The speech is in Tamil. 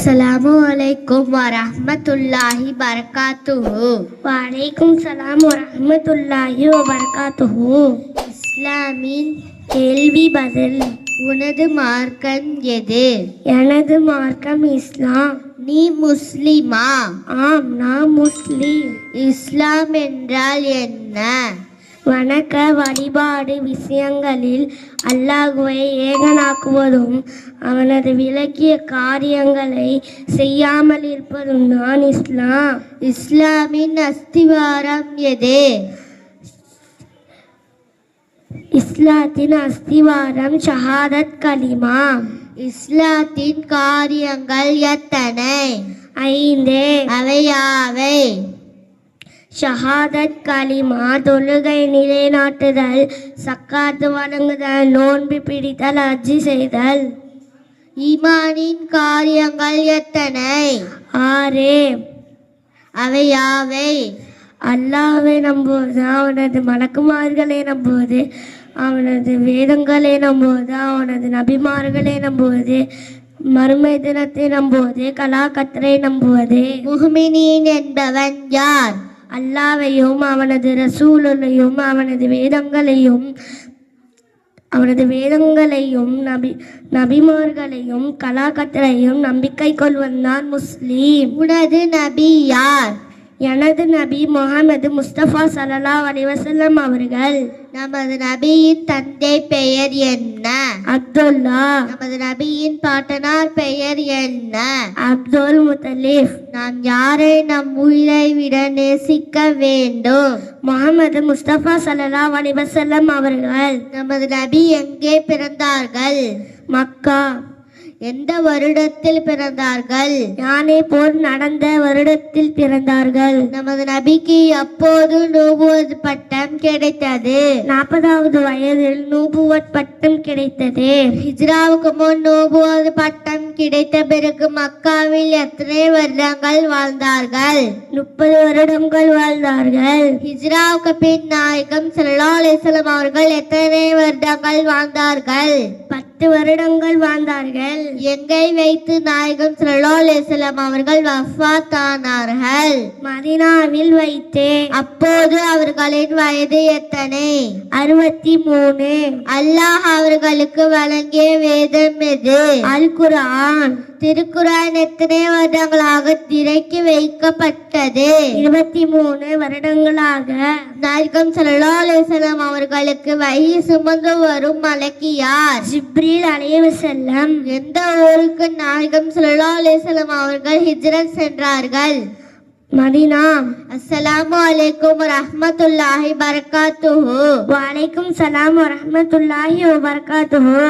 Assalamualaikum warahmatullahi wabarakatuh. வலைக்கும் சலாம் வரஹ்மத்துல்லாஹி வபரகாத்துஹு. இஸ்லாமின் கேள்வி பதில். உனது மார்க்கம் எது? எனது மார்க்கம் இஸ்லாம். நீ முஸ்லிமா? ஆம், நான் முஸ்லீம். இஸ்லாம் என்றால் என்ன? வணக்க வழிபாடு விஷயங்களில் அல்லாஹ்வை ஏகனாக்குவதும் அவனது விலக்கிய காரியங்களை செய்யாமல் இருப்பதும் தான் இஸ்லாம். இஸ்லாமின் அஸ்திவாரம் எது? இஸ்லாத்தின் அஸ்திவாரம் ஷஹாதத் கலிமா. இஸ்லாத்தின் காரியங்கள் எத்தனை? 5. அவை யாவை? ஷஹாதத் கலிமா, தொழுகை நிலைநாட்டுதல், சக்காத்து வழங்குதல், நோன்பு பிடித்தல், ஹஜ்ஜி செய்தல். ஈமானின் காரியங்கள் எத்தனை? 6. அவை யாவை? அல்லாஹ்வை நம்புவது, அவனது மலக்குமார்களை நம்புவது, அவனது வேதங்களை நம்புவது, அவனது நபிமார்களை நம்புவது, மறுமை தினத்தை நம்புவது, கலாக்கத்தரை நம்புவது. முஹ்மினீன் என்பவன் யார்? அல்லாஹ்வையும் அவனது ரசூலையும் அவனது வேதங்களையும் நபிமார்களையும் கலாக்கத்தரையும் நம்பிக்கை கொள்வந்தான் முஸ்லீம். உனது நபி யார்? எனது நபி முஹம்மது முஸ்தபா ஸல்லல்லாஹு அலைஹி வஸல்லம் அவர்கள். நமது நபியின் தந்தை பெயர் என்ன? அப்துல்லா. நமது நபியின் பாட்டனார் பெயர் என்ன? அப்துல் முத்தலிப். நாம் யாரை நம் உயிரை விட நேசிக்க வேண்டும்? முஹம்மது முஸ்தபா ஸல்லல்லாஹு அலைஹி வஸல்லம் அவர்கள். நமது நபி எங்கே பிறந்தார்கள்? மக்கா. எந்த வருடத்தில் பிறந்தார்கள்? யானை போர் நடந்த வருடத்தில் பிறந்தார்கள். நமது நபிக்கு எப்போது நுபுவத் பட்டம் கிடைத்தது? 40வது வயதில் நுபுவத் பட்டம் கிடைத்தது. ஹிஜ்ராவுக்கு முன் நுபுவத் பட்டம் கிடைத்த பிறகு மக்காவில் எத்தனை வருடங்கள் வாழ்ந்தார்கள்? 30 வருடங்கள் வாழ்ந்தார்கள். ஹிஜ்ராவுக்கு பின் நாயகம் ஸல்லல்லாஹு அலைஹி வஸல்லம் அவர்கள் எத்தனை வருடங்கள் வாழ்ந்தார்கள்? 10 வருடங்கள் வாழ்ந்தார்கள். எங்கை வைத்து நாயகம் ஸல்லல்லாஹு அலைஹி வஸல்லம் அவர்கள் வஃபாத் ஆனார்கள்? மதீனாவில் வைத்து. அப்போது அவர்களின் வயது எத்தனை? 63. அல்லாஹ் அவர்களுக்கு வழங்கிய வேதம் எது? அல் குர்ஆன். திருக்குர்ஆன் எத்தனை வருடங்களாக திரைக்கு வைக்கப்பட்டது? 23 வருடங்களாக. நாயகம் ஸல்லல்லாஹு அலைஹி வஸல்லம் அவர்களுக்கு வஹி சுமந்து வரும் மலக்கு யார்? ஜிப்ரீல் அலைஹிஸ்ஸலாம். எந்த ஊருக்கு நாயகம் ஸல்லல்லாஹு அலைஹி வஸல்லம் அவர்கள் ஹிஜ்ரத் சென்றார்கள்? மதீனா. அஸ்ஸலாமு அலைக்கும் வரஹ்மத்துல்லாஹி வபரகாத்துஹு. வலைக்கும் சலாம் வரஹ்மத்துல்லாஹி வபரகாத்துஹு.